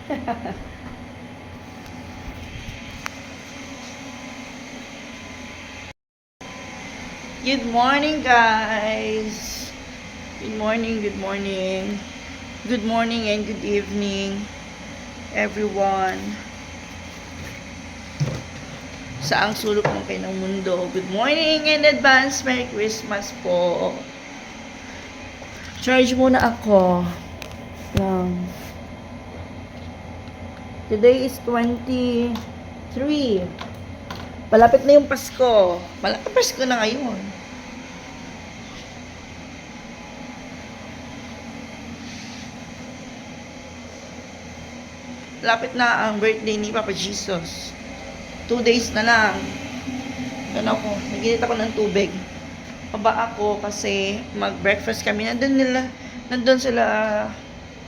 Good morning, guys. Good morning, good morning. Good morning and good evening, everyone. Saang sulok mo kayo ng mundo. Good morning in advance. Merry Christmas po. Charge muna ako. Today is 23. Malapit na yung Pasko. Malapit Pasko na ngayon. Malapit na ang birthday ni Papa Jesus. 2 days na lang. Ano ako, naginit ako ng tubig. Paba ako kasi mag-breakfast kami. Nandun sila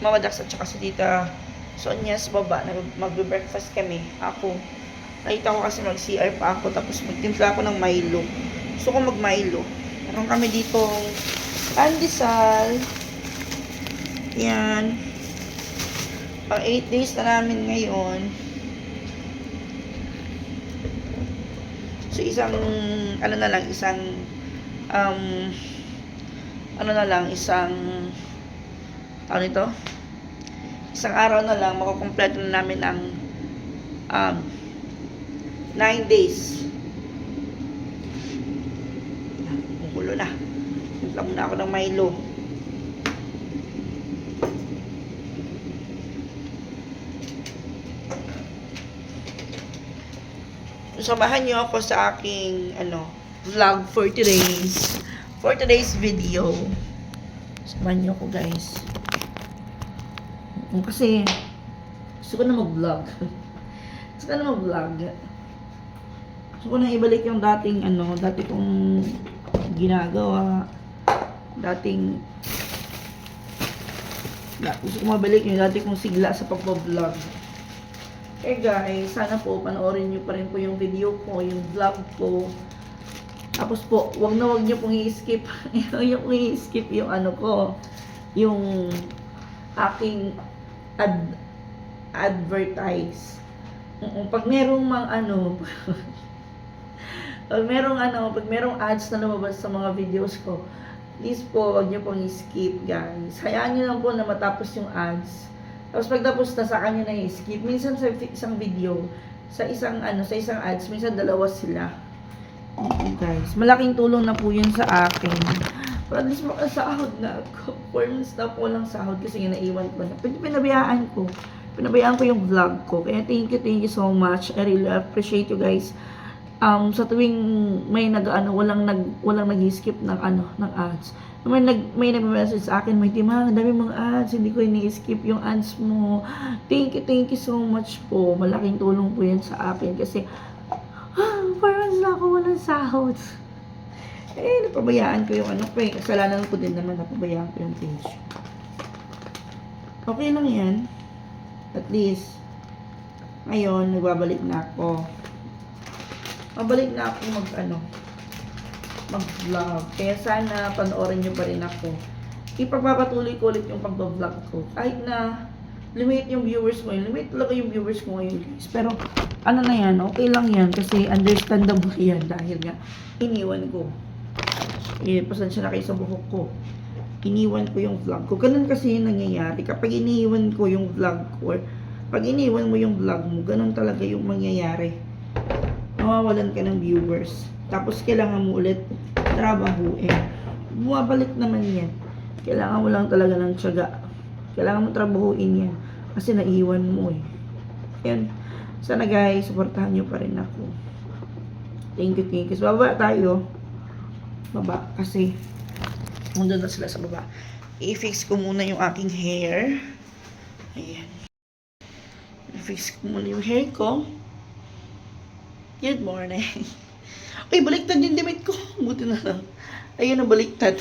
Mama Dax at saka si Tita Sonia sa baba. Mag-breakfast kami. Ako. Nakita ko kasi mag-CR pa ako. Tapos magtimpla ako ng Milo. Gusto ko mag-Milo. Meron kami dito pandesal. Yan. Pang 8 days na namin ngayon. So, isang araw na lang, makukumpleto na namin ang 9 days. Kumukulo na. Nagla muna ako ng Milo. Samahan nyo ako sa aking vlog for today's video. Samahan nyo ako, guys. Kasi gusto ko na mag-vlog. Gusto ko na ibalik yung dati kong ginagawa. Gusto ko mabalik yung dati kong sigla sa pag-vlog. Guys, sana po panoorin nyo pa rin po yung video ko, yung vlog ko. Tapos po, wag nyo pong i-skip yung yung aking advertise. Pag merong pag merong ads na lumabas sa mga videos ko, please po, wag nyo pong i-skip, guys. Hayaan nyo lang po na matapos yung ads. Tapos pagtapos na sa kanya na i-skip, minsan sa isang video, sa isang ads, minsan dalawa sila. Guys, malaking tulong na po yun sa akin. Pero at least makasahod na ako. 4 months na po lang sahod kasi nga naiwan ko na. Pinabayaan ko yung vlog ko. Kaya thank you so much. I really appreciate you, guys. Sa tuwing may walang nag-skip ng ads. May nag-message sa akin, may Tima, ang dami mong ads, hindi ko ini-skip yung ads mo. Thank you so much po. Malaking tulong po yan sa akin kasi parang ako walang sahod. Napabayaan ko yung kasalanan ko din naman, napabayaan ko yung page. Okay lang yan. At least, ngayon, nagbabalik na ako. Mabalik na ako mag-vlog. Kaya sana panoorin nyo pa rin ako. Ipagpapatuloy ko ulit yung pag-vlog ko. Kahit na limit yung viewers mo. Limit talaga yung viewers ko ngayon, guys. Pero na yan, okay lang yan. Kasi understandable yan. Dahil nga, iniwan ko. Pasensya na kayo sa buhok ko. Iniwan ko yung vlog ko. Ganun kasi yung nangyayari. Kapag iniwan ko yung vlog ko, or pag iniwan mo yung vlog mo, ganun talaga yung mangyayari. Mawawalan ka ng viewers. Tapos kailangan mo ulit trabahuin. Bumabalik naman yan. Kailangan mo lang talaga ng tiyaga. Kailangan mo trabahuin yan. Kasi naiwan mo eh. Yan. Sana guys, supportahan nyo pa rin ako. Thank you. So, baba tayo. Baba. Kasi, nandun na sila sa baba. I-fix ko muna yung aking hair. Ayan. I-fix ko muna yung hair ko. Good morning. Ay, baliktad yung damit ko. Buti na lang. Ayun na, baliktad.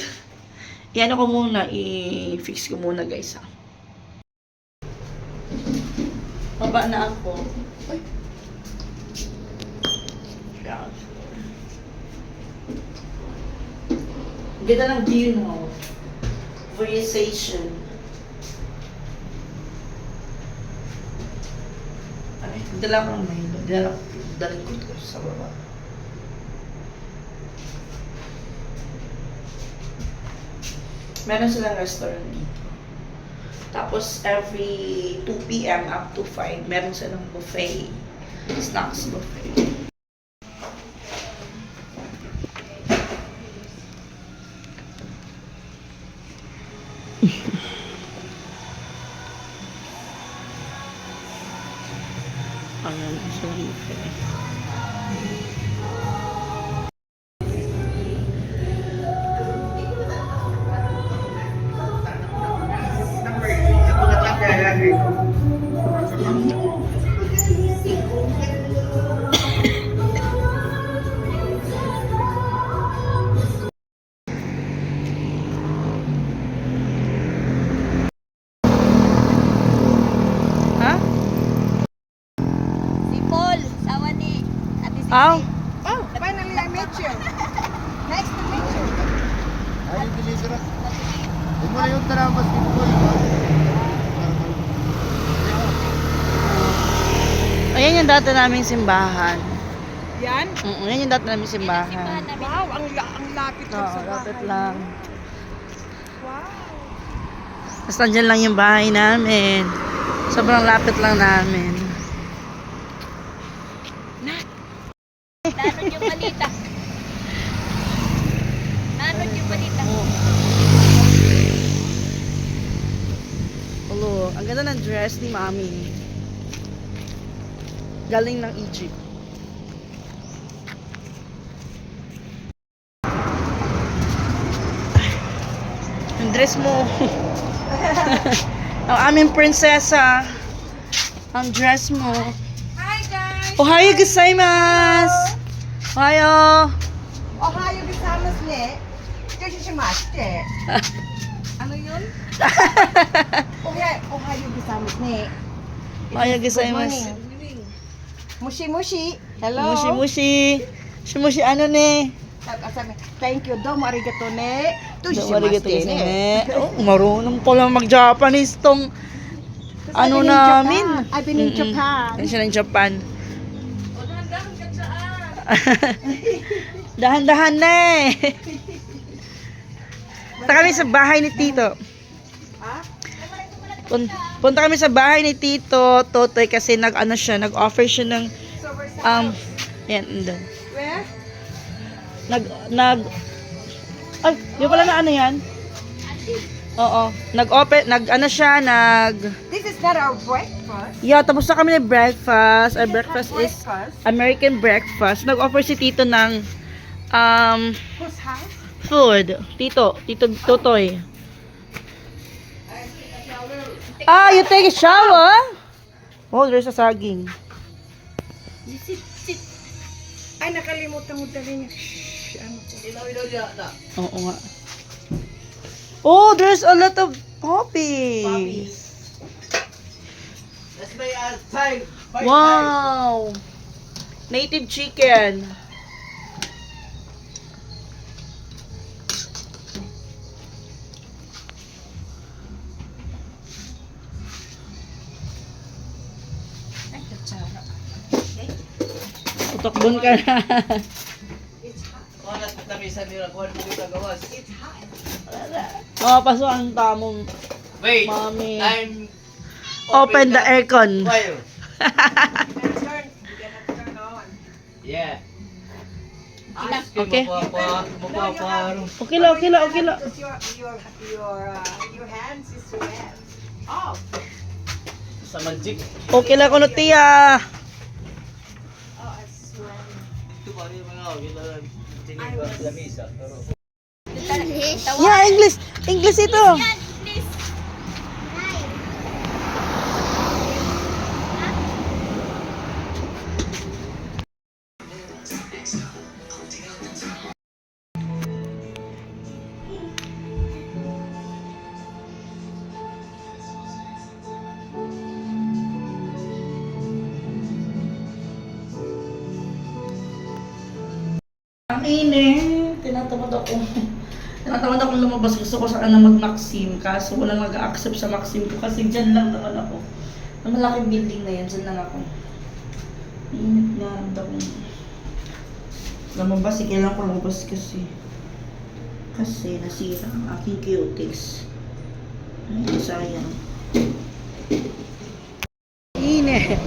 Yan ako muna. I-fix ko muna, guys. Baba na ako. Ay. Yan. Ganda ng view, no? Variation. Dala ko ng Milo. Dalhin ko ito sa baba. Meron silang restaurant dito. Tapos every 2 p.m. up to 5, meron silang buffet. Snacks buffet. Ayan, sa buffet. Ha? Si Paul, sawa ni Ate Sisi. Aw? Oh, finally I met you. Nice to meet you. Ayun, deliver. Huwag mo na yung tara basketball. Ayan yung dati naming simbahan. Yan? Yan yung dati naming simbahan. Simbahan namin. Wow, ang lapit lang Oo, sa lapit bahay. lang. Wow. Tapos nandyan lang yung bahay namin. Sobrang lapit lang namin. Nanod yung balita. Nanod yung balita. Hello, ang ganda ng dress ni Mami. Galing ng Egypt. Yung dress mo. Ang aming prinsesa. Ang dress mo. Hi guys! Ohayo gozaimasu! Ohayo! Ohayo gozaimasu ne. Yoshishimashite. Ano yun? Ohayo gozaimasu ne. Ohayo Good gozaimasu. morning. Mushi mushi. Hello. Mushi mushi. Mushi mushi ano ne? Sabi, thank you. Domo arigato ne. Arigato Yoshishimashite ne. Oh, marunong pala mag-Japanese tong ano I've been in namin. Japan. I've been in Japan. Yan siya ng Japan. Dahan-dahan na eh. Punta kami sa bahay ni Tito. Ha? Punta kami sa bahay ni Tito Totoy kasi nag-ano siya, nag-offer siya ng yan, andun. Where? Ay, yung pala na ano yan? Oo. Nag-ano siya, This is not our breakfast. yeah, tapos na kami ng breakfast. Our breakfast is Breakfast. American breakfast. Nag-offer si Tito ng Whose house? food. Tito Totoy. Ah, you take a shower? Oh, there's a saging. Sit. Ay, nakalimutan mo dali niya. Shh, ano ko? Oo nga. Oh, there's a lot of poppies. That's my outside. Wow. Native chicken. Utakbon ka na. Wala sa tamisan nila. Kung ano yung tagawas. Makapaso ang tamong Wait. Mommy. I'm open the aircon. fire. Turn. You cannot turn on. Yeah. Okay. Mapaparo. Okay lang. Because your hands is wet. Oh. Sa magic. Okay lang kuno tiya. Oh, I swear. Ito pa rin mga kailangan. Tingin ko sa lamisa. Pero Yeah, English ito. Yan, please. Ang init. Tinatamad ako. Tinatamad akong lumabas. Gusto ko sana mag-Maxim. Kaso walang mag-accept sa Maxim ko. Kasi dyan lang naman ako. Ang malaking building na yan. Dyan lang ako. Init nga ang dami. Lumabas, kailangan ko lumabas kasi. Kasi nasira ang aking cutex. Ay, sayang. Init.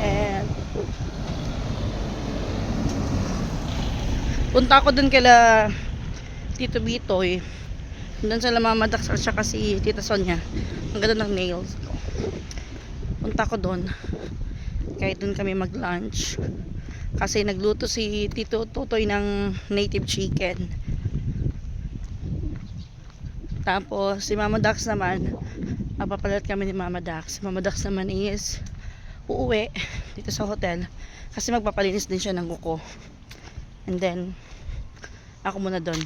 Punta ako dun kila Tito Bitoy. Doon sa Mama Dax at saka si Tita Sonia. Ang ganda ng nails ko. Punta ko doon. Kahit doon kami mag-lunch. Kasi nagluto si Tito Totoy ng native chicken. Tapos si Mama Dax naman, mapapalat kami ni Mama Dax. Mama Dax naman is uuwi dito sa hotel. Kasi magpapalinis din siya ng kuko. And then, ako muna doon.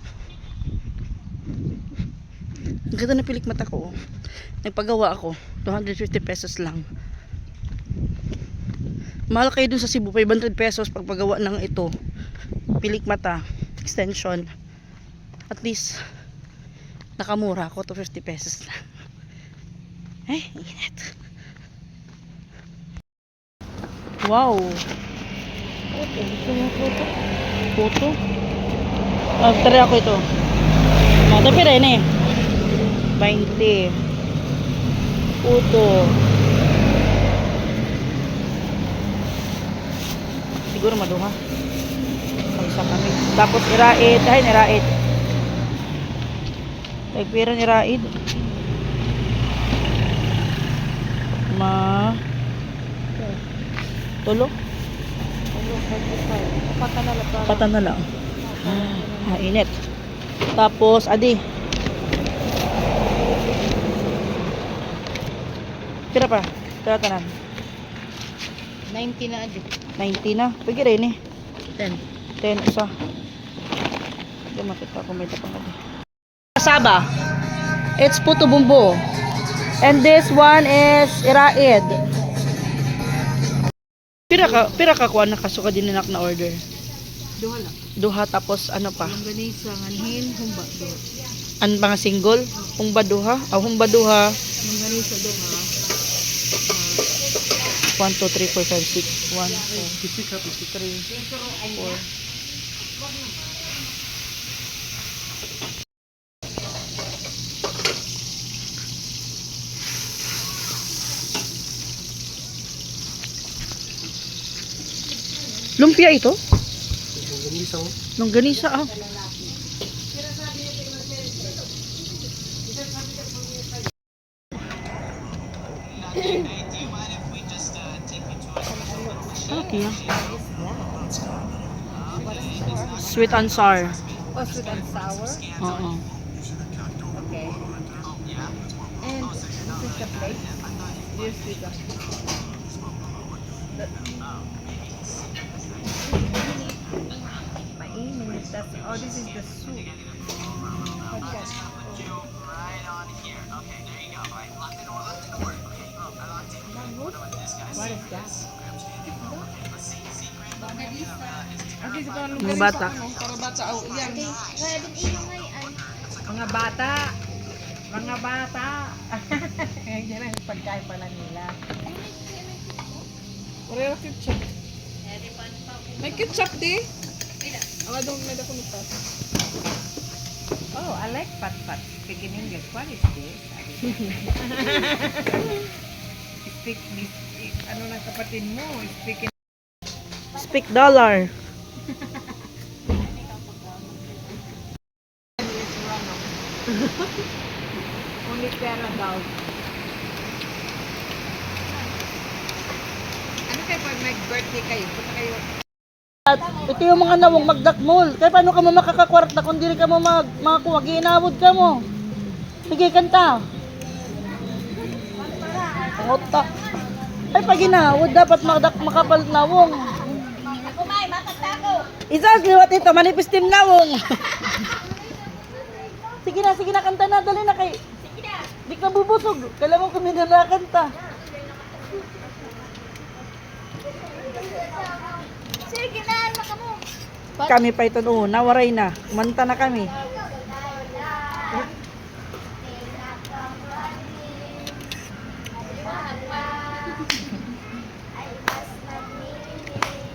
Ang ganda na pilik mata ko. Nagpagawa ako. 250 pesos lang. Mahal kayo dun sa Cebu. 500 pesos pagpagawa ng ito. Pilik mata. Extension. At least, nakamura ako. 250 pesos lang. Ay, init. Wow. Photo. Gusto mo photo? Photo? Try ako ito. Tapi rin eh. 20. Photo. Siguro maduha. Pag-isa kami. Tapos iraid. Ay, niraid. Tagpira niraid. Tulo? Patan na lang. Init. Tapos, adi. Pira pa? Pira tanan? 90 na adi. 90 na. Pwede rin eh. 10. 10 isa. Hindi makita kung may tapang adi. Kasaba. It's puto bumbo. And this one is iraid. Pira ka kuha na kaso ka din na order. Duha lang. Duha tapos ano pa? Longganisa, nganhin, humba, duha. An mga single? Humba duha? Humba duha. Longganisa, duha. 1, 2, 3, 4, 5, 6. 1, 2, 3, 4. Lumpia ito? Longganisa ah. Okay. Sweet and sour. Oh, sweet and sour. Oo. Okay. And this is the plate. This is the mainit. That's, oh, this is the soup. Okay. What is that? Okay, so parang Mga bata. para bata. Oh, yan. Kaya din iyo ngayon. Mga bata. Mga bata. Yan ang pagkain pala nila. Wala ketchup. May ketchup di? Wala doon may dako nito. Oh, I like pat-pat. Speaking English. What is this? Speak this. Ano ng kapatid mo? Speaking. Speak dollar. Only pera daw. Ano kayo pag nag-birthday kayo? Punta kayo. At ito yung mga nawong magdakmol. Kaya paano ka mo makakakwarta kung di ka mo makakuha? Ginawod ka mo. Sige, kanta. Pangota. Ay, pag ginawod, dapat makapalit nawong. Ako may, matakta ko. Isas, liwat ito, manipis team nawong. Sige na, kanta na. Dali na kay. Sige na. Di ka bubusog. Kailangan mo kami na kanta. Sige na, maka mo. Kami pa ito noon, nawaray na. Kumanta na kami.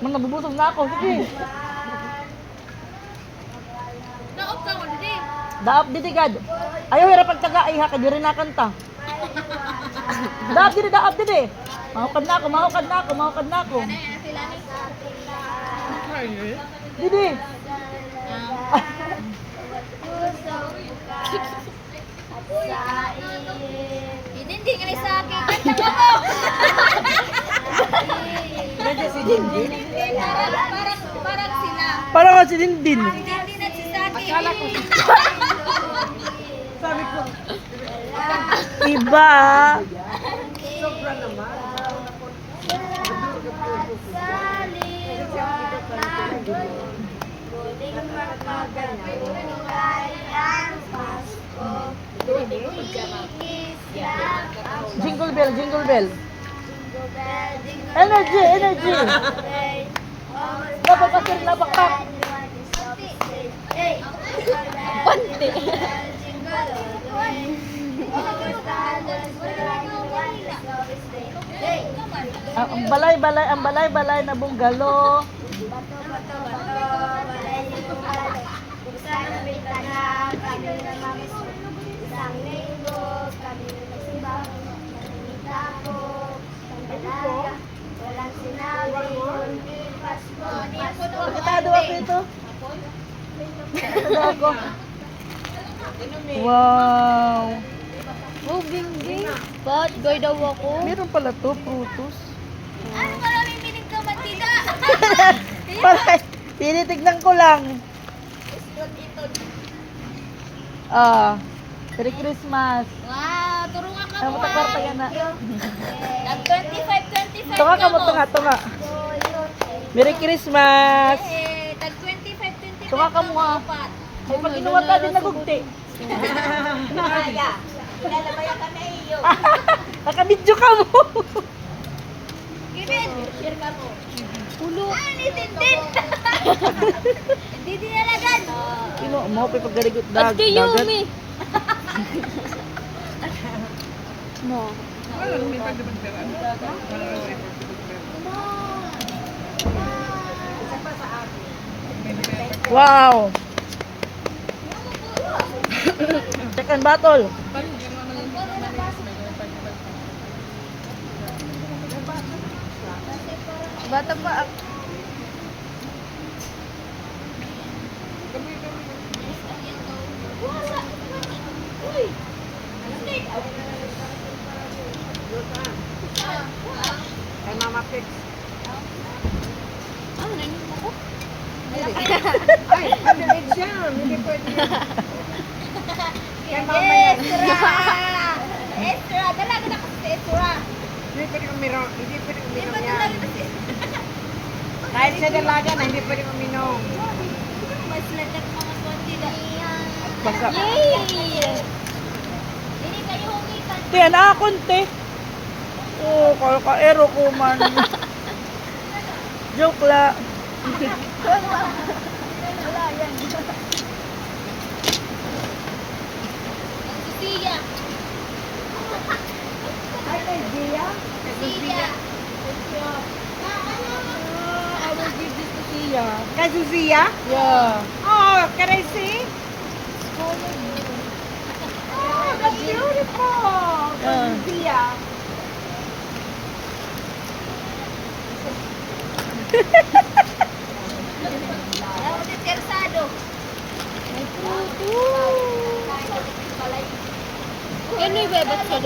Man, nabubusog na ako. Sige. Naop ka mo, didi. Daap didi gad. Ayaw hirap pagtaga ay ha kay diri na kanta. Daap didi. Mahukad na ako. Ano yan, sila ni? Didi. Hindi ka na sa akin. Kanta mo mo. Medyo si Dindin. Parang sila. Parang nga si Dindin. Hindi na si Saki. Sabi ko. Iba. Jingle bell. Energy. Napakasir, napakak. Pante. Ang balay na bunggalo. Pagkatado ako ito. Pagkatado ako. Wow. Oh, bing. Ba't goy daw ako? Meron pala to, frutos. Ano maraming minig ka mantika? Para, tinitignan ko lang. Merry Christmas. Wow, turungan ka Ano mo. mo kwarta yan na? Tag 25 Tunga ka mo, tunga. Merry Christmas. Tag 25 Tunga ka mo ha. Ay, pag inuwan ka din nagugti. Kaya. Ilalabaya ka na iyo. Nakabidyo ka mo. Given. Share ka mo. Ulo. Hindi din. Hindi dinalagan. Kino, mo pa pagdarigot At kayo, mi. Mo. Wow. Second battle. Bata pa ako. Kay Mama Pix. Ah, nangyay ako. Ay, underage yan. Hindi pwede yan. Kay Mama yan. Extra. Dalaga na kasi extra. Hindi pwede uminom. Hindi pwede Di uminom ba yan. dalaga kasi? Kahit sa dalaga na, hindi pwede uminom. Mas lagat mga konti na. Basa. Yay! Hindi kayo humitan. Tiyan akon, te. Oh, kakaero ko man. Joke la. Siya. Ay, kay Gia? Siya. I will give this to Sia. Kay Susia? Yeah. Oh, can I see? Oh, that's beautiful. Kay Susia. Ako din tersado. Ano yung bebat sa